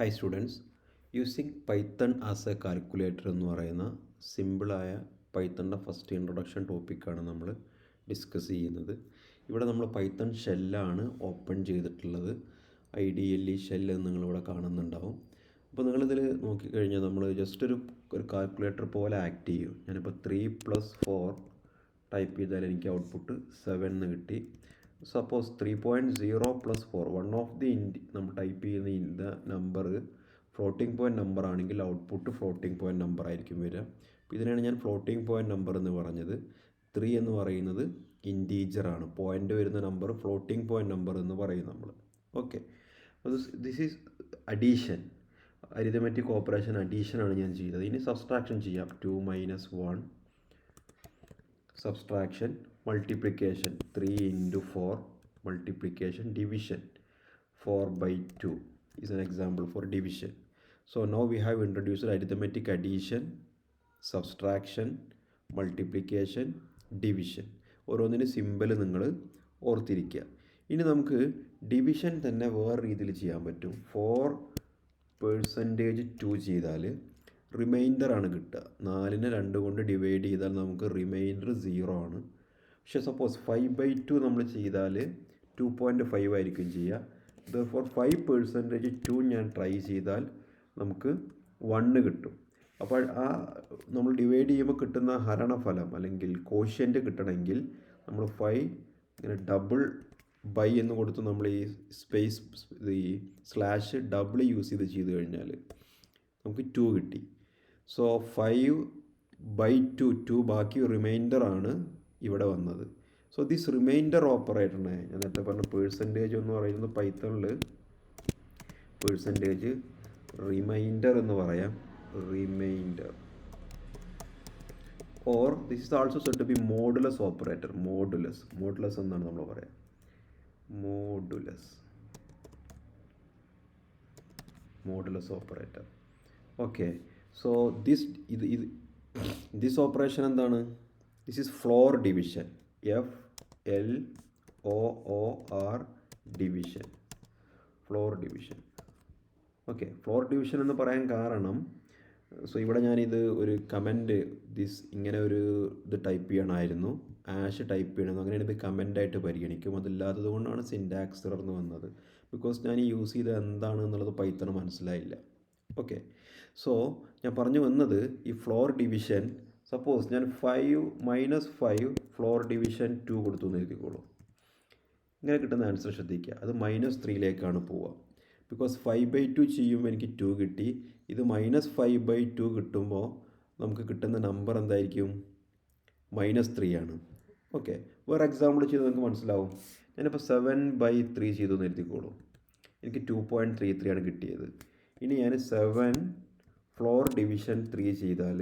Hi students, using Python as A calculator എന്ന് പറയുന്ന സിമ്പിളായ പൈത്തണിൻ്റെ first introduction ടോപ്പിക്കാണ് നമ്മൾ ഡിസ്കസ് ചെയ്യുന്നത്. ഇവിടെ നമ്മൾ പൈത്തൺ ഷെല്ലാണ് ഓപ്പൺ ചെയ്തിട്ടുള്ളത്. IDLE ഷെല്ല് നിങ്ങളിവിടെ കാണുന്നുണ്ടാവും. അപ്പോൾ നിങ്ങളിതിൽ നോക്കിക്കഴിഞ്ഞാൽ നമ്മൾ ജസ്റ്റ് ഒരു കാൽക്കുലേറ്റർ പോലെ ആക്ട് ചെയ്യും. ഞാനിപ്പോൾ 3+4 ടൈപ്പ് ചെയ്താൽ എനിക്ക് ഔട്ട്പുട്ട് 7 എന്ന് കിട്ടി. സപ്പോസ് 3.0 + 4 വൺ ഓഫ് ദി നമ്മൾ ടൈപ്പ് ചെയ്യുന്ന നമ്പർ ഫ്ലോട്ടിംഗ് പോയിൻറ്റ് നമ്പർ ആണെങ്കിൽ ഔട്ട്പുട്ട് ഫ്ലോട്ടിംഗ് പോയിൻറ്റ് നമ്പർ ആയിരിക്കും വരിക. അപ്പോൾ ഇതിനാണ് ഞാൻ ഫ്ലോട്ടിംഗ് പോയിൻറ്റ് നമ്പർ എന്ന് പറഞ്ഞത്. 3 എന്ന് പറയുന്നത് ഇൻറ്റീജറാണ്. പോയിൻ്റ് വരുന്ന നമ്പർ ഫ്ലോട്ടിംഗ് പോയിൻറ്റ് നമ്പർ എന്ന് പറയും നമ്മൾ. Okay, this is addition, arithmetic operation അഡീഷനാണ് ഞാൻ ചെയ്തത്. ഇനി സബ്സ്ട്രാക്ഷൻ ചെയ്യാം. 2 - 1, subtraction, multiplication 3 × 4, multiplication, division 4/2 is an example for division. So now we have introduced arithmetic addition, subtraction, multiplication, division. ഓരോന്നിന് സിമ്പിൾ നിങ്ങൾ ഓർത്തിരിക്കുക. ഇനി നമുക്ക് ഡിവിഷൻ തന്നെ വേറെ രീതിയിൽ ചെയ്യാൻ പറ്റും. 4% ചെയ്താൽ റിമൈൻഡർ ആണ് കിട്ടുക. 4നെ 2 കൊണ്ട് ഡിവൈഡ് ചെയ്താൽ നമുക്ക് റിമൈൻഡർ 0 ആണ്. പക്ഷേ സപ്പോസ് 5/2 നമ്മൾ ചെയ്താൽ 2.5 ആയിരിക്കും ചെയ്യുക. ഫോർ 5% ഞാൻ ട്രൈ ചെയ്താൽ നമുക്ക് 1 കിട്ടും. അപ്പോൾ നമ്മൾ ഡിവൈഡ് ചെയ്യുമ്പോൾ കിട്ടുന്ന ഹരണഫലം അല്ലെങ്കിൽ കോഷ്യൻ്റ് കിട്ടണമെങ്കിൽ നമ്മൾ 5 ഇങ്ങനെ ഡബിൾ ബൈ എന്ന് കൊടുത്ത് നമ്മൾ ഈ സ്പേസ് ഈ സ്ലാഷ് ഡബിൾ യൂസ് ചെയ്ത് കഴിഞ്ഞാൽ നമുക്ക് 2 കിട്ടി. സോ 5/2 ബാക്കി റിമൈൻഡർ ആണ് ഇവിടെ വന്നത്. സോ ദിസ് റിമൈൻഡർ ഓപ്പറേറ്ററിനെ ഞാൻ നേരത്തെ പറഞ്ഞ പേഴ്സൻറ്റേജ് എന്ന് പറയുന്നത് പൈത്തണിൽ പേഴ്സൻറ്റേജ് റിമൈൻഡർ എന്ന് പറയാം. Remainder or this is also said to be modulus operator. Modulus എന്നാണ് നമ്മൾ പറയാം. Modulus operator. Okay, so this operation എന്താണ്? This is floor division. FLOOR division, floor division. Okay, floor division എന്ന് പറയാൻ കാരണം ഇവിടെ ഞാനിത് ഒരു കമൻറ്റ് ഇങ്ങനെ ഒരു ഇത് ടൈപ്പ് ചെയ്യണമായിരുന്നു, ആഷ് ടൈപ്പ് ചെയ്യണമെന്ന്. അങ്ങനെയാണ് ഇത് കമൻ്റായിട്ട് പരിഗണിക്കും. അതില്ലാത്തത് കൊണ്ടാണ് സിൻറ്റാക്സ് എറർ എന്ന് വന്നത്. ബിക്കോസ് ഞാൻ യൂസ് ചെയ്തത് എന്താണ് എന്നുള്ളത് പൈത്തൺ മനസ്സിലായില്ല. ഓക്കെ, സോ ഞാൻ പറഞ്ഞു വന്നത് ഈ ഫ്ലോർ ഡിവിഷൻ, സപ്പോസ് ഞാൻ 5 - 5 ഫ്ലോർ ഡിവിഷൻ 2 കൊടുത്തു എന്ന് എഴുതിക്കോളൂ. ഇങ്ങനെ കിട്ടുന്ന ആൻസർ ശ്രദ്ധിക്കുക. അത് -3ലേക്കാണ് പോവുക. ബിക്കോസ് 5/2 ചെയ്യുമ്പോൾ എനിക്ക് 2 കിട്ടി. ഇത് -5/2 കിട്ടുമ്പോൾ നമുക്ക് കിട്ടുന്ന നമ്പർ എന്തായിരിക്കും? -3 ആണ്. ഓക്കെ, വേറെ എക്സാമ്പിൾ ചെയ്ത് നമുക്ക് മനസ്സിലാവും. ഞാനിപ്പോൾ 7/3 ചെയ്തു എന്ന് എഴുതിക്കോളൂ. എനിക്ക് 2.33 ആണ് കിട്ടിയത്. ഇനി ഞാൻ 7 ഫ്ലോർ ഡിവിഷൻ 3 ചെയ്താൽ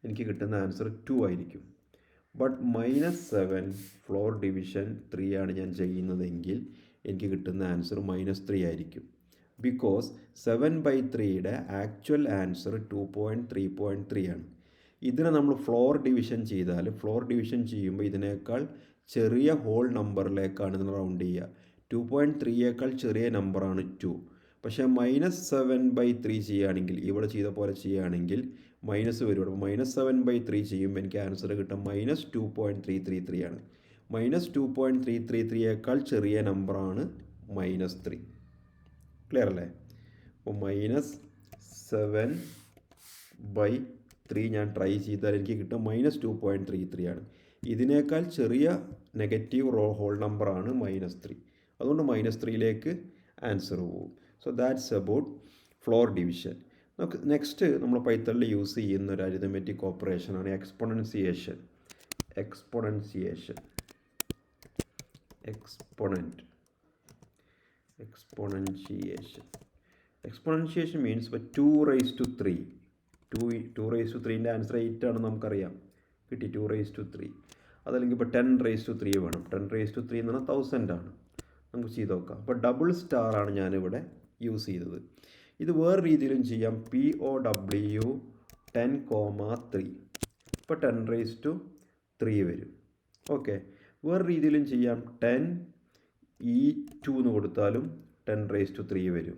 എനിക്ക് കിട്ടുന്ന ആൻസർ 2 ആയിരിക്കും. ബട്ട് -7 ഫ്ലോർ ഡിവിഷൻ 3 ആണ് ഞാൻ ചെയ്യുന്നതെങ്കിൽ എനിക്ക് കിട്ടുന്ന ആൻസർ -3 ആയിരിക്കും. ബിക്കോസ് 7/3യുടെ ആക്ച്വൽ ആൻസർ 2.3 ആണ്. ഇതിനെ നമ്മൾ ഫ്ലോർ ഡിവിഷൻ ചെയ്താൽ, ഫ്ലോർ ഡിവിഷൻ ചെയ്യുമ്പോൾ ഇതിനേക്കാൾ ചെറിയ ഹോൾ നമ്പറിലേക്കാണ് ഇതിന് റൗണ്ട് ചെയ്യുക. 2.3യേക്കാൾ ചെറിയ നമ്പറാണ് 2. പക്ഷേ -7/3 ചെയ്യുകയാണെങ്കിൽ, ഇവിടെ ചെയ്ത പോലെ ചെയ്യുകയാണെങ്കിൽ മൈനസ് വരും. അപ്പോൾ -7/3 ചെയ്യുമ്പോൾ എനിക്ക് ആൻസർ കിട്ടും -2.333 ആണ്. -2.333യേക്കാൾ ചെറിയ നമ്പറാണ് -3. ക്ലിയർ അല്ലേ? അപ്പോൾ -7/3 ഞാൻ ട്രൈ ചെയ്താൽ എനിക്ക് കിട്ടും -2.33 ആണ്. ഇതിനേക്കാൾ ചെറിയ നെഗറ്റീവ് ഹോൾ നമ്പറാണ് -3. അതുകൊണ്ട് -3ലേക്ക് ആൻസർ പോകും. So that's about floor division. Next നമ്മൾ പൈത്തണിൽ യൂസ് ചെയ്യുന്ന ഒരു അരിതമെറ്റിക് ഓപ്പറേഷനാണ് എക്സ്പൊണൻസിയേഷൻ. എക്സ്പൊണൻഷിയേഷൻ മീൻസ് ഇപ്പോൾ 2⁻3. 2⁻3ൻ്റെ ആൻസർ 8 ആണെന്ന് നമുക്കറിയാം. കിട്ടി 2⁻3. അതല്ലെങ്കിൽ ഇപ്പോൾ 10⁻3 വേണം. 10⁻3 എന്ന് പറഞ്ഞാൽ 1000 ആണ്. നമുക്ക് ചെയ്ത് നോക്കാം. അപ്പോൾ ഡബിൾ സ്റ്റാർ ആണ് ഞാനിവിടെ യൂസ് ചെയ്തത്. ഇത് വേറെ രീതിയിലും ചെയ്യാം. POW 10,3. ഇപ്പോൾ 10⁻3 വരും. ഓക്കെ, വേറെ രീതിയിലും ചെയ്യാം. 10E2 എന്ന് കൊടുത്താലും 10⁻3 വരും.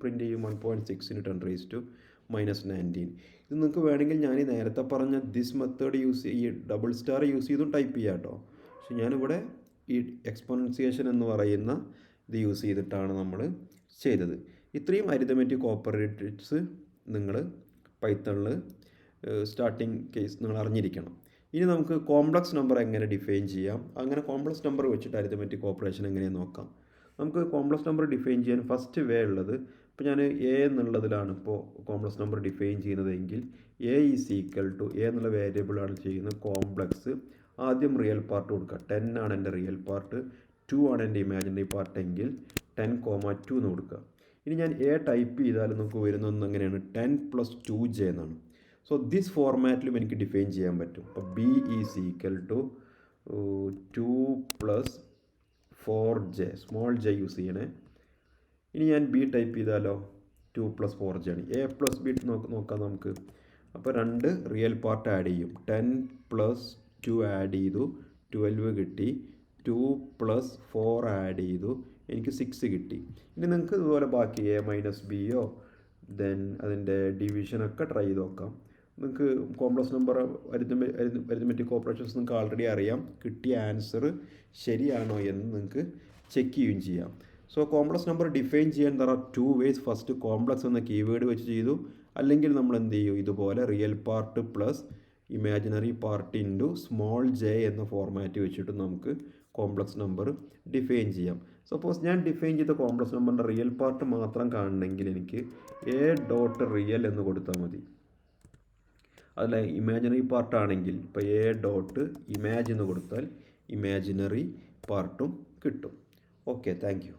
പ്രിൻറ്റ് ചെയ്യും 1.6 × 10⁻19. ഇത് നിങ്ങൾക്ക് വേണമെങ്കിൽ ഞാൻ ഈ നേരത്തെ പറഞ്ഞ ദിസ് മെത്തേഡ് യൂസ് ഈ ഡബിൾ സ്റ്റാർ യൂസ് ചെയ്തും ടൈപ്പ് ചെയ്യാം കേട്ടോ. പക്ഷെ ഞാനിവിടെ ഈ എക്സ്പോണൻസിയേഷൻ എന്ന് പറയുന്ന ഇത് യൂസ് ചെയ്തിട്ടാണ് നമ്മൾ ചെയ്തത്. ഇത്രയും അരിതമെറ്റിക് ഓപ്പറേറ്റേഴ്സ് നിങ്ങൾ പൈത്തണിൽ സ്റ്റാർട്ടിങ് കേസ് നിങ്ങൾ അറിഞ്ഞിരിക്കണം. ഇനി നമുക്ക് കോംപ്ലക്സ് നമ്പർ എങ്ങനെ ഡിഫൈൻ ചെയ്യാം, അങ്ങനെ കോംപ്ലക്സ് നമ്പർ വെച്ചിട്ട് അരിതമെറ്റിക് ഓപ്പറേഷൻ എങ്ങനെയാണ് നോക്കാം. നമുക്ക് കോംപ്ലക്സ് നമ്പർ ഡിഫൈൻ ചെയ്യാൻ ഫസ്റ്റ് വേ ഉള്ളത്, ഇപ്പോൾ ഞാൻ എ എന്നുള്ളതിലാണ് ഇപ്പോൾ കോംപ്ലക്സ് നമ്പർ ഡിഫൈൻ ചെയ്യുന്നതെങ്കിൽ A is equal to A എന്നുള്ള വേരിയബിളാണ് ചെയ്യുന്നത് കോംപ്ലക്സ്. ആദ്യം റിയൽ പാർട്ട് കൊടുക്കുക. 10 ആണ് എൻ്റെ റിയൽ പാർട്ട്, 2 ആണ് എൻ്റെ ഇമാജിനറി പാർട്ട് എങ്കിൽ 10,2 എന്ന് കൊടുക്കുക. ഇനി ഞാൻ എ ടൈപ്പ് ചെയ്താൽ നമുക്ക് വരുന്നത് എങ്ങനെയാണ് 10 + 2j എന്നാണ്. സോ ദിസ് ഫോർമാറ്റിലും എനിക്ക് ഡിഫൈൻ ചെയ്യാൻ പറ്റും. അപ്പോൾ b is equal to 2 + 4j, small j use ചെയ്യണേ. ഇനി ഞാൻ ബി ടൈപ്പ് ചെയ്താലോ 2 + 4j ആണ്. എ പ്ലസ് ബി നോക്കാം നമുക്ക്. അപ്പോൾ 2 റിയൽ പാർട്ട് ആഡ് ചെയ്യും. 10 + 2 ആഡ് ചെയ്തു 12 കിട്ടി. 2 + 4 ആഡ് ചെയ്തു എനിക്ക് 6 കിട്ടി. ഇനി നിങ്ങൾക്ക് ഇതുപോലെ ബാക്കി എ - ബിയോ ദെൻ അതിൻ്റെ ഡിവിഷനൊക്കെ ട്രൈ ചെയ്ത് നോക്കാം. നിങ്ങൾക്ക് കോംപ്ലക്സ് നമ്പർ അരിത്മെറ്റിക് ഓപ്പറേഷൻസ് നിങ്ങൾക്ക് ആൾറെഡി അറിയാം. കിട്ടിയ ആൻസർ ശരിയാണോ എന്ന് നിങ്ങൾക്ക് ചെക്ക് ചെയ്യുകയും ചെയ്യാം. സോ കോംപ്ലക്സ് നമ്പർ ഡിഫൈൻ ചെയ്യാൻ there are 2 ways. First complex എന്ന കീവേഡ് വെച്ച് ചെയ്തു, അല്ലെങ്കിൽ നമ്മൾ എന്ത് ചെയ്യും, ഇതുപോലെ real part plus imaginary part into small J എന്ന ഫോർമാറ്റ് വെച്ചിട്ട് നമുക്ക് കോംപ്ലക്സ് നമ്പർ ഡിഫൈൻ ചെയ്യാം. സപ്പോസ് ഞാൻ ഡിഫൈൻ ചെയ്ത കോംപ്ലക്സ് നമ്പറിൻ്റെ റിയൽ പാർട്ട് മാത്രം കാണണമെങ്കിൽ എനിക്ക് A.റിയൽ എന്ന് കൊടുത്താൽ മതി. അതല്ല ഇമാജിനറി പാർട്ടാണെങ്കിൽ ഇപ്പോൾ A.imag എന്ന് കൊടുത്താൽ ഇമാജിനറി പാർട്ടും കിട്ടും. Okay, thank you.